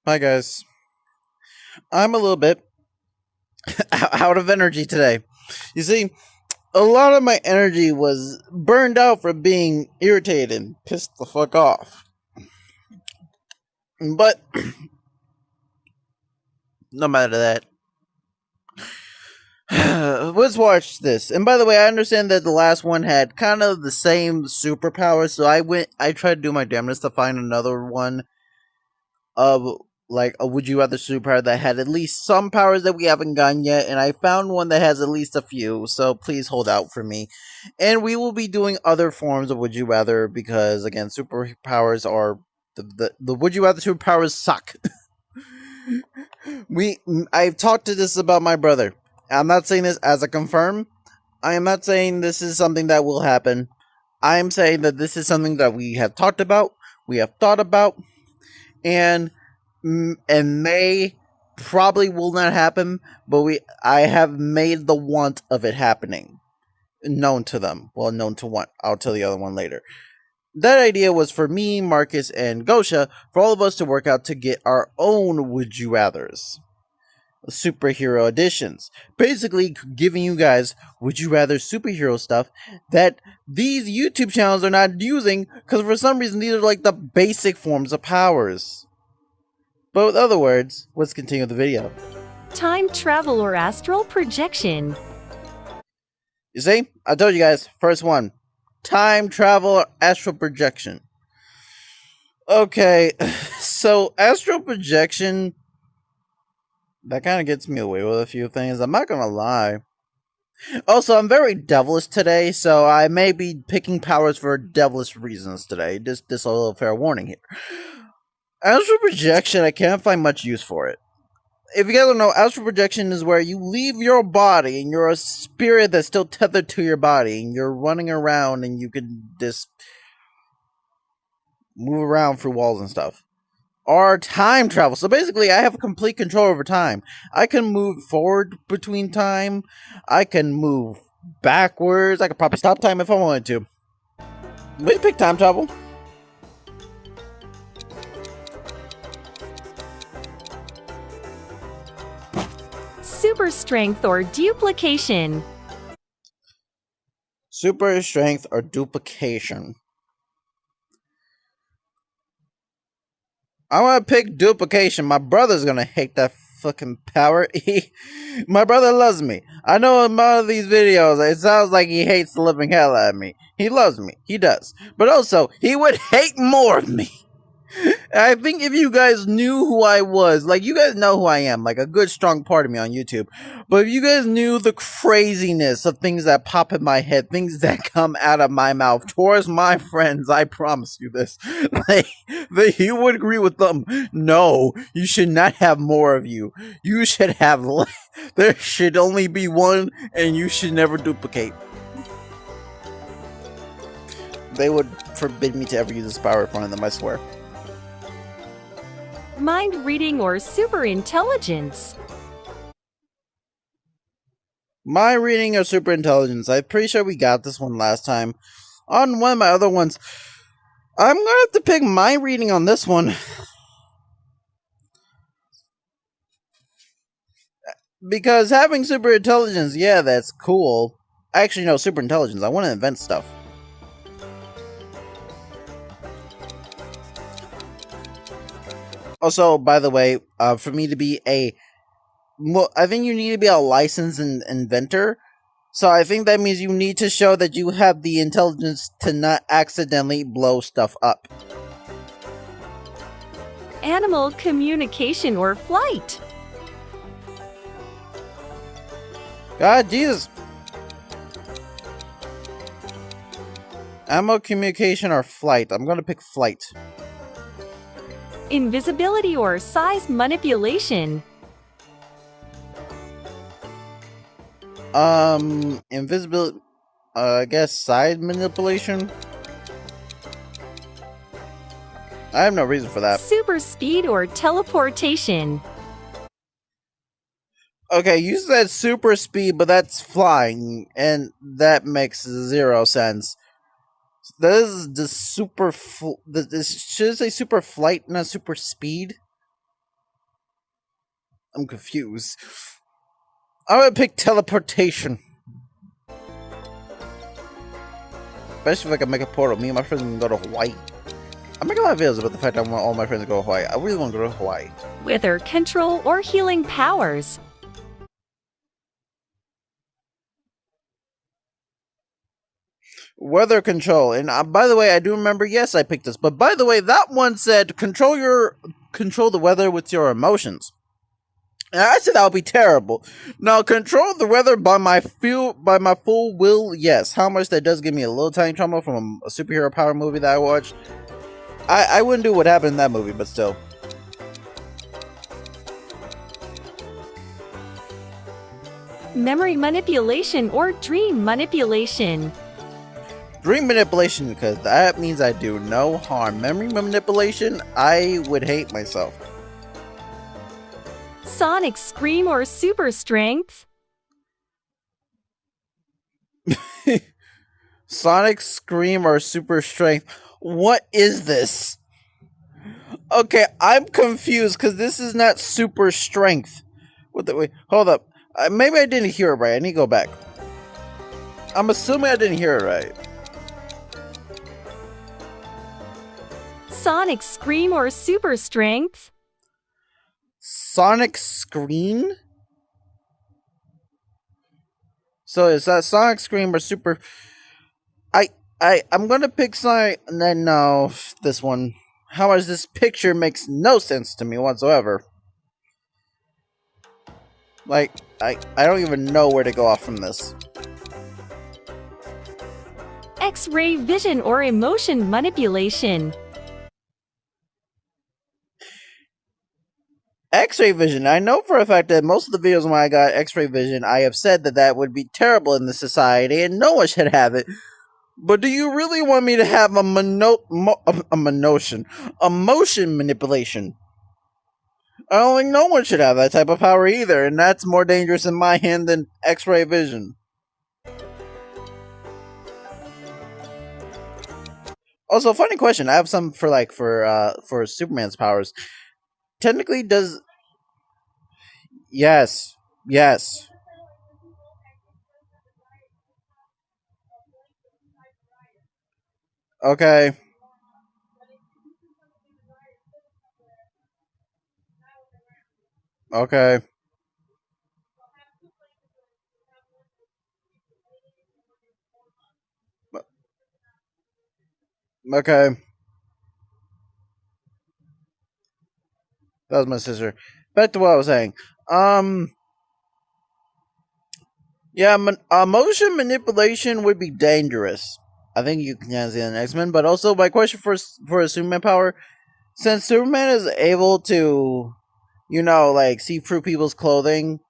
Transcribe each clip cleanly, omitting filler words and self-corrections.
Hi guys. I'm a little bit out of energy today. You see, a lot of my energy was burned out from being irritated and pissed the fuck off. But no matter that, let's watch this. And by the way, I understand that the last one had kind of the same superpower, so I tried to do my damnedest to find another one of like a would you rather superpower that had at least some powers that we haven't gotten yet, and I found one that has at least a few, so please hold out for me. And we will be doing other forms of would you rather because again, superpowers are the would you rather superpowers suck. I've talked to this about my brother. I'm not saying this as a confirm. I am not saying this is something that will happen. I am saying that this is something that we have talked about, we have thought about, and may probably will not happen, but I have made the want of it happening known to them. Well, known to one. I'll tell the other one later. That idea was for me, Marcus, and Gosha, for all of us to work out to get our own would you rathers. Superhero editions. Basically giving you guys would you rather superhero stuff that these YouTube channels are not using because for some reason these are like the basic forms of powers. But with other words, let's continue the video. Time travel or astral projection. You see? I told you guys, first one. Time travel or astral projection. Okay, so astral projection, that kind of gets me away with a few things. I'm not gonna lie. Also, I'm very devilish today, so I may be picking powers for devilish reasons today. Just a little fair warning here. Astral projection, I can't find much use for it. If you guys don't know, astral projection is where you leave your body and you're a spirit that's still tethered to your body and you're running around and you can just move around through walls and stuff. Or time travel. So basically, I have complete control over time. I can move forward between time. I can move backwards. I could probably stop time if I wanted to. Maybe pick time travel. Super strength or duplication. Super strength or duplication. I'm gonna pick duplication. My brother's gonna hate that fucking power. My brother loves me. I know in one of these videos, it sounds like he hates the living hell out of me. He loves me. He does. But also, he would hate more of me. I think if you guys knew who I was, like you guys know who I am, like a good strong part of me on YouTube. But if you guys knew the craziness of things that pop in my head, things that come out of my mouth towards my friends, I promise you this. Like, you would agree with them. No, you should not have more of you. You should have there should only be one and you should never duplicate. They would forbid me to ever use this power in front of them, I swear. Mind reading or super intelligence. My reading or super intelligence. I'm pretty sure we got this one last time. On one of my other ones, I'm gonna have to pick my reading on this one. Because having super intelligence, yeah, that's cool. Actually, no, super intelligence. I want to invent stuff. Also, by the way, for me to be I think you need to be a licensed inventor. So I think that means you need to show that you have the intelligence to not accidentally blow stuff up. Animal communication or flight. God, Jesus. Ammo communication or flight. I'm gonna pick flight. Invisibility or size manipulation. Invisibility. I guess side manipulation. I have no reason for that. Super speed or teleportation. Okay, you said super speed, but that's flying, and that makes zero sense. This is the super. This should say super flight, not super speed. I'm confused. I'm gonna pick teleportation. Especially if I can make a portal. Me and my friends can go to Hawaii. I'm making a lot of videos about the fact that I want all my friends to go to Hawaii. I really want to go to Hawaii. Weather control or healing powers. Weather control. And by the way, I do remember, yes, I picked this. But by the way, that one said control the weather with your emotions. And I said that would be terrible. Now, control the weather by my full will, yes. How much that does give me a little tiny trauma from a superhero power movie that I watched. I wouldn't do what happened in that movie, but still. Memory manipulation or dream manipulation. Dream manipulation, because that means I do no harm. Memory manipulation, I would hate myself. Sonic scream or super strength. Sonic scream or super strength. What is this? Okay, I'm confused because this is not super strength. What the wait? Hold up. Maybe I didn't hear it right. I need to go back. I'm assuming I didn't hear it right. Sonic scream or super strength. Sonic scream? So is that Sonic scream or super? I'm gonna pick Sonic. No, this one. How much this picture makes no sense to me whatsoever. Like, I don't even know where to go off from this. X-ray vision or emotion manipulation. X-ray vision. I know for a fact that most of the videos when I got X-ray vision, I have said that that would be terrible in this society and no one should have it. But do you really want me to have a motion manipulation? I don't think no one should have that type of power either, and that's more dangerous in my hand than X-ray vision. Also, funny question. I have some for Superman's powers. Technically, does yes. Okay. Okay. Okay. That was my sister. Back to what I was saying. Yeah, motion manipulation would be dangerous. I think you can see in X-Men, but also my question for a Superman power, since Superman is able to, like see through people's clothing,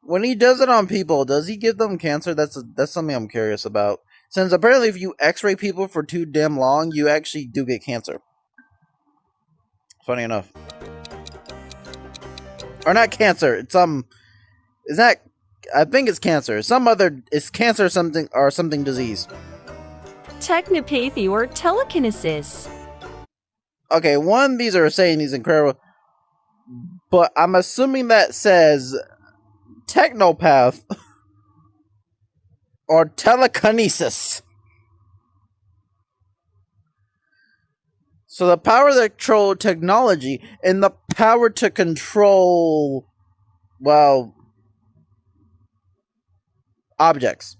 when he does it on people, does he give them cancer? That's something I'm curious about. Since apparently if you X-ray people for too damn long, you actually do get cancer. Funny enough. Or not cancer, it's is that, I think it's cancer. It's cancer or something disease. Technopathy or telekinesis. Okay, one of these are saying he's incredible, but I'm assuming that says technopath or telekinesis. So the power to control technology and the power to control, well, objects.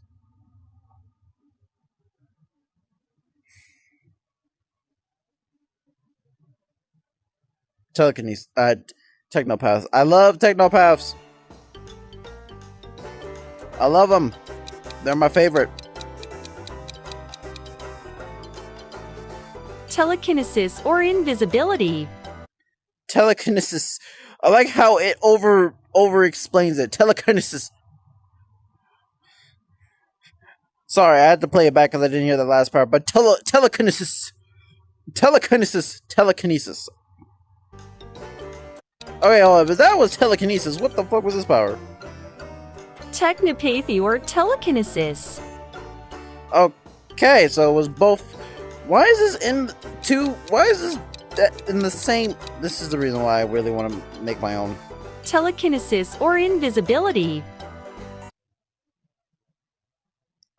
Telekinesis. Technopaths. I love technopaths. I love them. They're my favorite. Telekinesis or invisibility. Telekinesis. I like how it over explains it. Telekinesis. Sorry, I had to play it back because I didn't hear the last part. But telekinesis. Telekinesis. Okay, hold on. If that was telekinesis, what the fuck was this power? Technopathy or telekinesis. Okay, so it was both. Why is this in two? Why is this in the same? This is the reason why I really want to make my own. telekinesis or invisibility.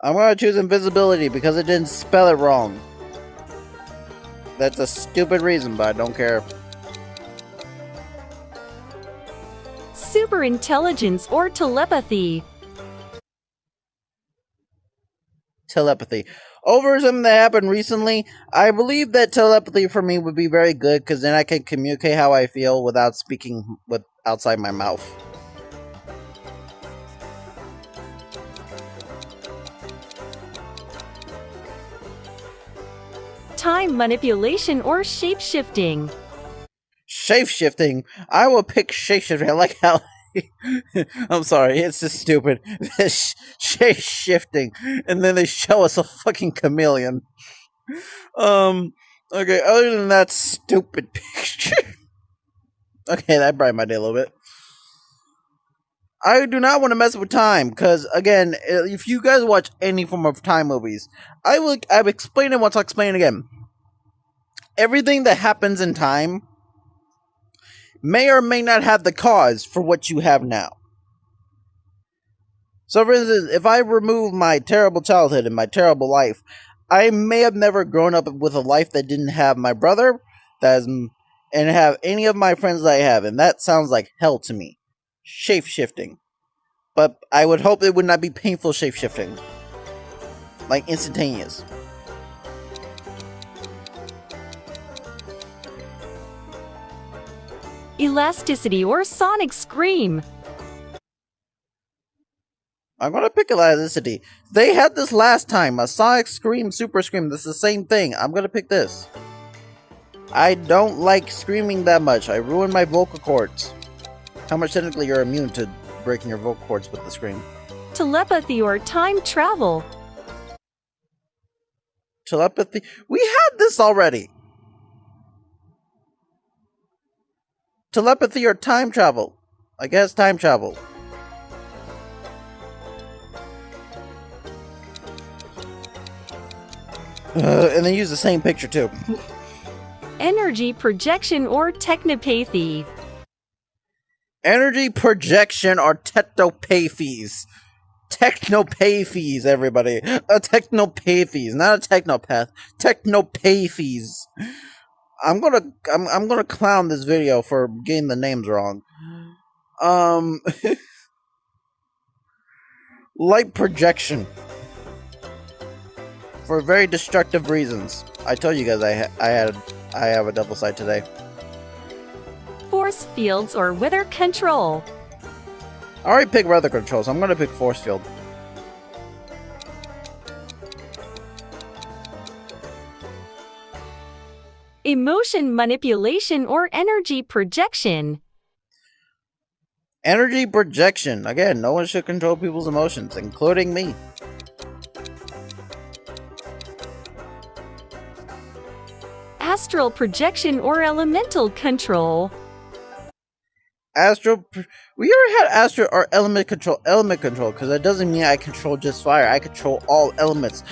I'm gonna choose invisibility because it didn't spell it wrong. That's a stupid reason, but I don't care. Superintelligence or telepathy. Telepathy. Over something that happened recently, I believe that telepathy for me would be very good because then I can communicate how I feel without speaking with outside my mouth. Time manipulation or shapeshifting. Shapeshifting. I will pick shapeshifting. I like how. I'm sorry, it's just stupid. Shapeshifting, and then they show us a fucking chameleon. Okay. Other than that stupid picture. Okay, that brightened my day a little bit. I do not want to mess with time, because, again, if you guys watch any form of time movies, I've explained it once, I'll explain it again. Everything that happens in time may or may not have the cause for what you have now. So, for instance, if I remove my terrible childhood and my terrible life, I may have never grown up with a life that didn't have my brother, and have any of my friends that I have, and that sounds like hell to me. Shape-shifting. But I would hope it would not be painful shape-shifting. Like instantaneous. Elasticity or sonic scream. I'm gonna pick elasticity. They had this last time, a sonic scream, super scream. This is the same thing. I'm gonna pick this. I don't like screaming that much. I ruin my vocal cords. How much technically you're immune to breaking your vocal cords with the scream? Telepathy or time travel. Telepathy. We had this already. Telepathy or time travel. I guess time travel. And they use the same picture too. Energy projection or technopathy. Energy projection or technopathies. Technopathies, everybody. Technopathies, not a technopath. Technopathies. I'm gonna clown this video for getting the names wrong. Light projection. For very destructive reasons. I told you guys I have a double side today. Force fields or weather control. I already picked weather control, so I'm gonna pick force field. Emotion manipulation or energy projection. Energy projection. Again, no one should control people's emotions, including me. Astral projection or elemental control. We already had astral or element control, because that doesn't mean I control just fire. I control all elements.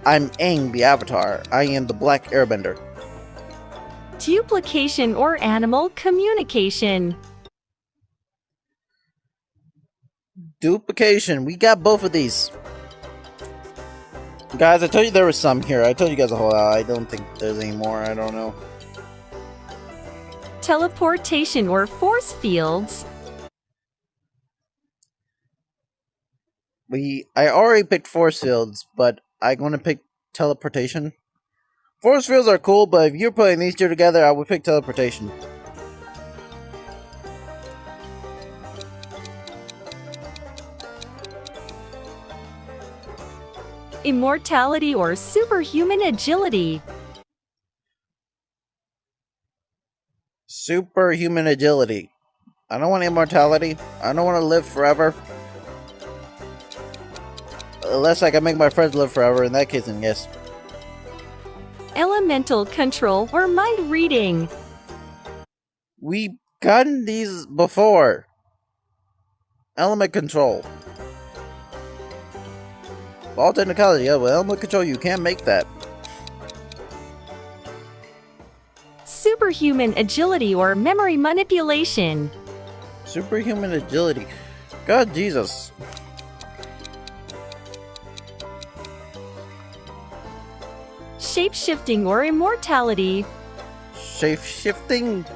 I'm Aang, the Avatar. I am the Black Airbender. Duplication or animal communication. Duplication. We got both of these. Guys, I told you there was some here. I told you guys a whole lot. I don't think there's any more. I don't know. Teleportation or force fields. I already picked force fields, but I'm gonna pick teleportation. Force fields are cool, but if you're putting these two together, I would pick teleportation. Immortality or superhuman agility. Superhuman agility. I don't want immortality. I don't want to live forever. Unless I can make my friends live forever. In that case, then yes. Elemental control or mind reading. We've gotten these before. Element control. All technicality, yeah, well, element control, you can't make that. Superhuman agility or memory manipulation. Superhuman agility. God Jesus. Shape-shifting or immortality. Shape-shifting?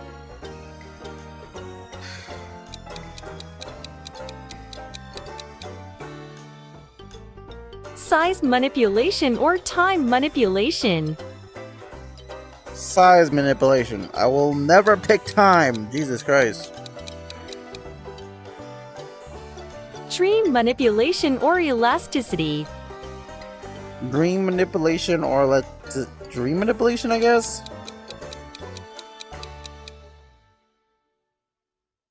Size manipulation or time manipulation. Size manipulation. I will never pick time. Jesus Christ. Dream manipulation or elasticity. Dream manipulation or dream manipulation, I guess?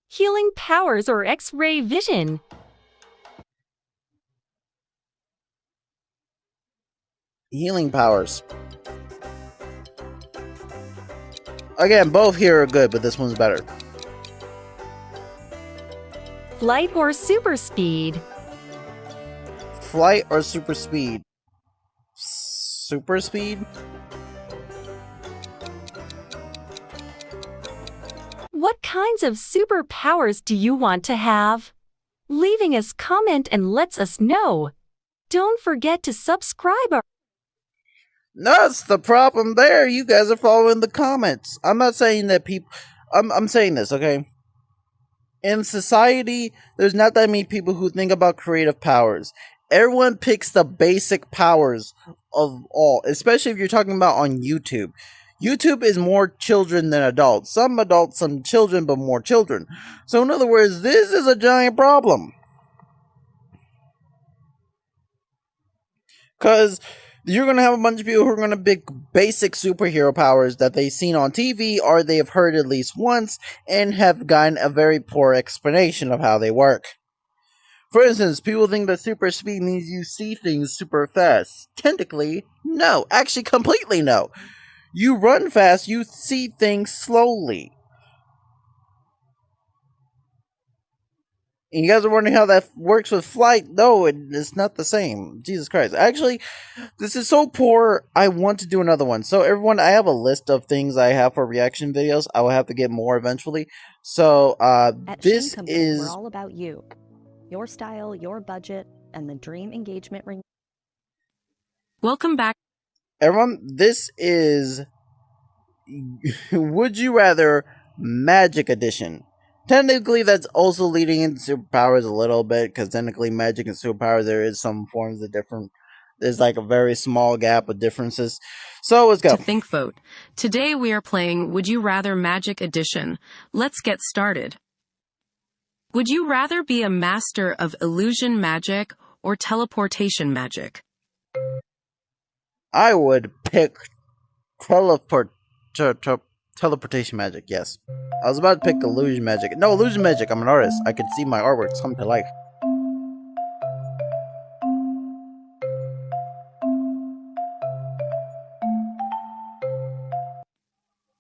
Healing powers or X-ray vision. Healing powers. Again, both here are good, but this one's better. Flight or super speed. Flight or super speed? Super speed? What kinds of superpowers do you want to have? Leaving us comment and lets us know. Don't forget to subscribe. That's the problem there. You guys are following the comments. I'm not saying that people... I'm saying this, okay? In society, there's not that many people who think about creative powers. Everyone picks the basic powers of all, especially if you're talking about on YouTube. YouTube is more children than adults. Some adults, some children, but more children. So in other words, this is a giant problem. Because you're going to have a bunch of people who are going to pick basic superhero powers that they've seen on TV or they have heard at least once and have gotten a very poor explanation of how they work. For instance, people think that super speed means you see things super fast. Technically, no. Actually, completely no. You run fast, you see things slowly. And you guys are wondering how that works with flight? No, it's not the same. Jesus Christ. Actually, this is so poor, I want to do another one. So everyone, I have a list of things I have for reaction videos. I will have to get more eventually. So, this At Sheen is... We're all about you. Your style, your budget, and the dream engagement ring. Welcome back. Everyone, this is Would You Rather Magic Edition. Technically, that's also leading into superpowers a little bit, because technically magic and superpowers, there is some forms of different... There's like a very small gap of differences. So, let's go. To Think Vote. Today we are playing Would You Rather Magic Edition. Let's get started. Would you rather be a master of illusion magic or teleportation magic? I would pick teleportation magic, yes. I was about to pick illusion magic. No, illusion magic, I'm an artist. I could see my artwork come to life.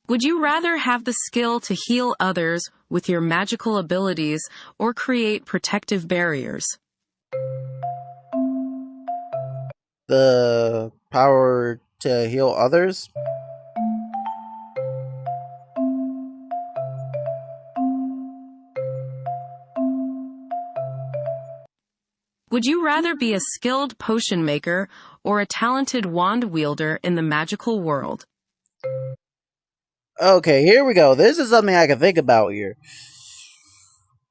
Would you rather have the skill to heal others with your magical abilities or create protective barriers? The power to heal others? Would you rather be a skilled potion maker or a talented wand wielder in the magical world? Okay, here we go. This is something I can think about here.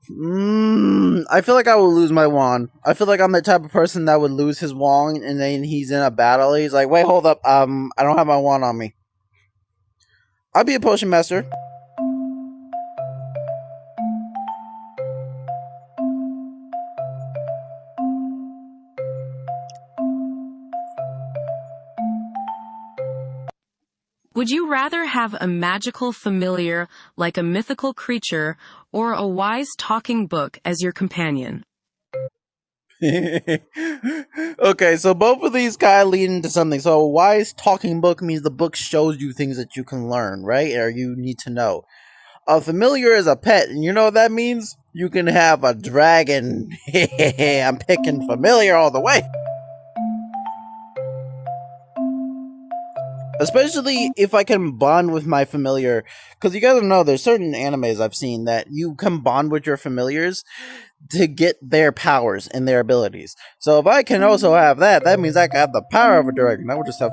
I feel like I will lose my wand. I feel like I'm the type of person that would lose his wand and then he's in a battle. He's like, wait, hold up. I don't have my wand on me. I'll be a potion master. Would you rather have a magical familiar like a mythical creature or a wise talking book as your companion? Okay, so both of these kind of lead into something. So a wise talking book means the book shows you things that you can learn, right? Or you need to know. A familiar is a pet, and you know what that means? You can have a dragon. I'm picking familiar all the way. Especially if I can bond with my familiar. Because you guys know there's certain animes I've seen that you can bond with your familiars to get their powers and their abilities. So if I can also have that, that means I can have the power of a dragon. I would just have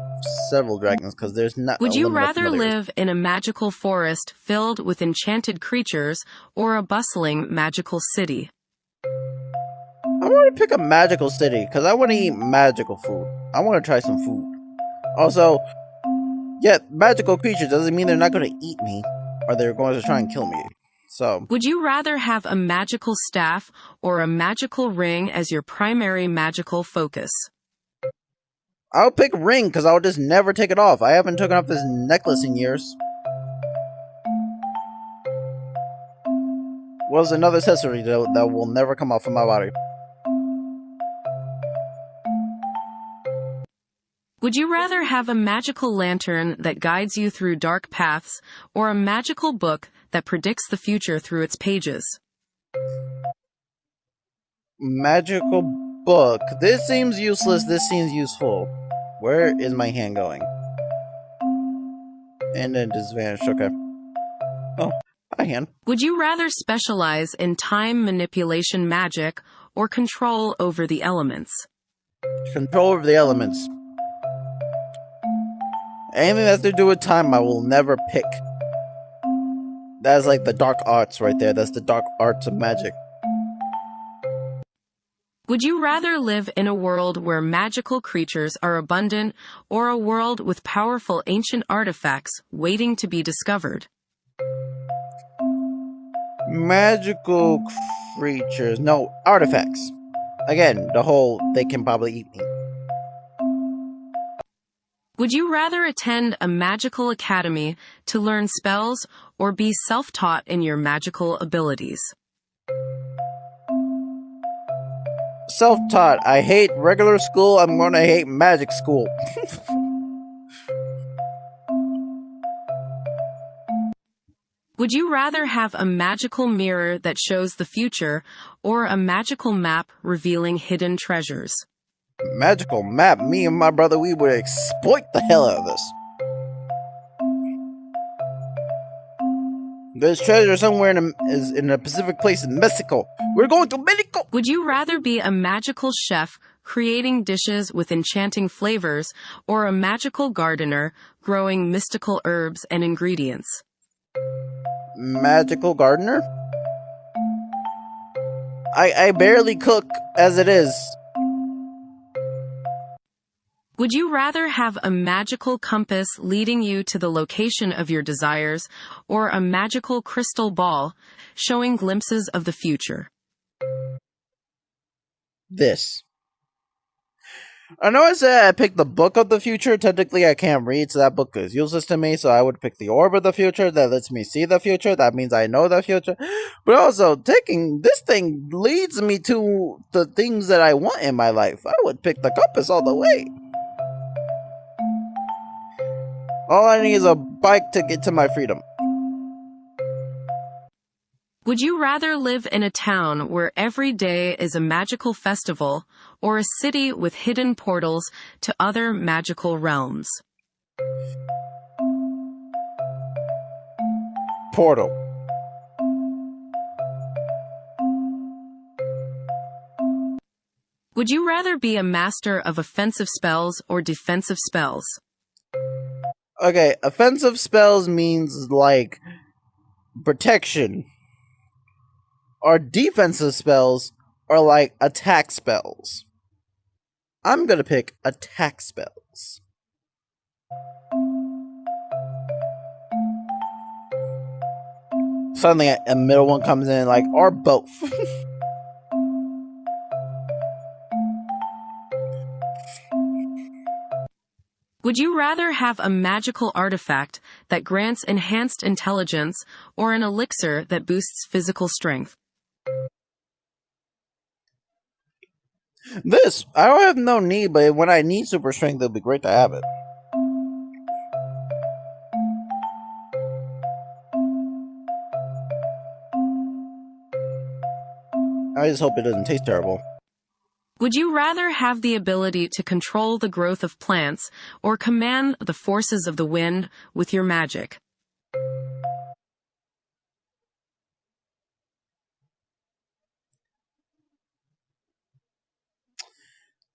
several dragons because there's not Would a you limit of rather familiars. live in a magical forest filled with enchanted creatures or a bustling magical city? I want to pick a magical city because I want to eat magical food. I want to try some food. Also, yeah, magical creatures doesn't mean they're not going to eat me or they're going to try and kill me. So, Would you rather have a magical staff or a magical ring as your primary magical focus? I'll pick ring because I'll just never take it off. I haven't taken off this necklace in years. Was another accessory that will never come off of my body. Would you rather have a magical lantern that guides you through dark paths or a magical book that predicts the future through its pages? Magical book. This seems useless. This seems useful. Where is my hand going? And then just vanished. Okay. Oh, hi, hand. Would you rather specialize in time manipulation magic or control over the elements? Control over the elements. Anything that's to do with time, I will never pick. That's like the dark arts right there. That's the dark arts of magic. Would you rather live in a world where magical creatures are abundant or a world with powerful ancient artifacts waiting to be discovered? Magical creatures. No, artifacts. Again, the whole they can probably eat me. Would you rather attend a magical academy to learn spells or be self-taught in your magical abilities? Self-taught. I hate regular school. I'm going to hate magic school. Would you rather have a magical mirror that shows the future or a magical map revealing hidden treasures? Magical map. Me and my brother, we would exploit the hell out of this. There's treasure somewhere in a Pacific place in Mexico. We're going to Mexico. Would you rather be a magical chef creating dishes with enchanting flavors or a magical gardener growing mystical herbs and ingredients? Magical gardener? I barely cook as it is. Would you rather have a magical compass leading you to the location of your desires or a magical crystal ball showing glimpses of the future? This. I know I said I picked the book of the future. Technically, I can't read, so that book is useless to me. So I would pick the orb of the future that lets me see the future. That means I know the future. But also, taking this thing leads me to the things that I want in my life. I would pick the compass all the way. All I need is a bike to get to my freedom. Would you rather live in a town where every day is a magical festival or a city with hidden portals to other magical realms? Portal. Would you rather be a master of offensive spells or defensive spells? Okay, offensive spells means like protection. Or defensive spells are like attack spells. I'm gonna pick attack spells. Suddenly a middle one comes in like, or both. Would you rather have a magical artifact that grants enhanced intelligence or an elixir that boosts physical strength? This, I don't have no need, but when I need super strength, it'll be great to have it. I just hope it doesn't taste terrible. Would you rather have the ability to control the growth of plants or command the forces of the wind with your magic?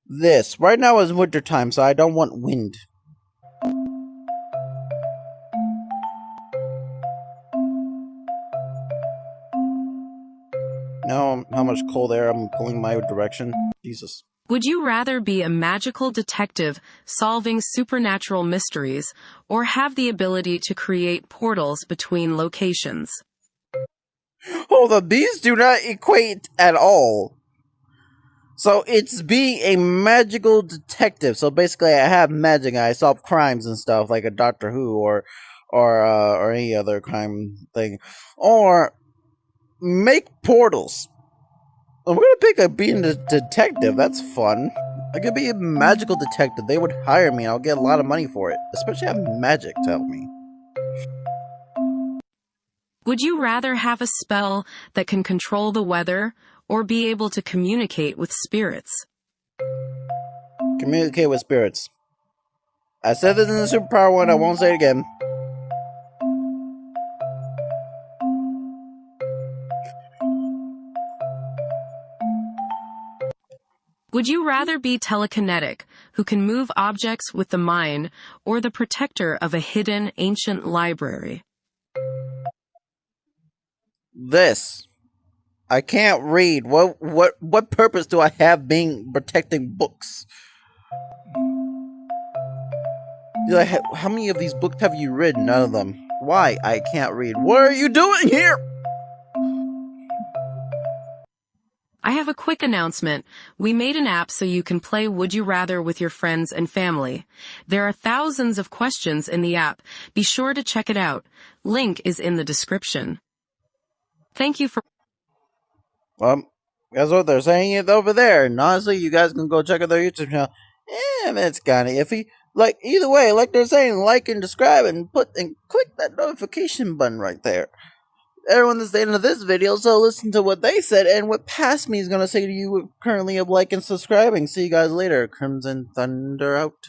This. Right now is winter time, so I don't want wind. Now how much cold air I'm pulling my direction. Jesus. Would you rather be a magical detective solving supernatural mysteries or have the ability to create portals between locations? Hold on, these do not equate at all. So it's being a magical detective. So basically, I have magic. I solve crimes and stuff like a Doctor Who or any other crime thing, or make portals. I'm gonna pick a being a detective. That's fun. I could be a magical detective. They would hire me. And I'll get a lot of money for it, especially have magic to help me. Would you rather have a spell that can control the weather or be able to communicate with spirits? Communicate with spirits. I said this in the superpower one. I won't say it again. Would you rather be telekinetic, who can move objects with the mind, or the protector of a hidden ancient library? This. I can't read. What purpose do I have being protecting books? How many of these books have you read? None of them. Why? I can't read. What are you doing here? I have a quick announcement. We made an app so you can play Would You Rather with your friends and family. There are thousands of questions in the app. Be sure to check it out. Link is in the description. Thank you for... That's what they're saying it over there. And honestly, you guys can go check out their YouTube channel. And it's kind of iffy. Like, either way, like they're saying, like and subscribe and click that notification button right there. Everyone that's the end of this video, so listen to what they said and what Past Me is going to say to you currently of like and subscribing. See you guys later. Crimson Thunder out.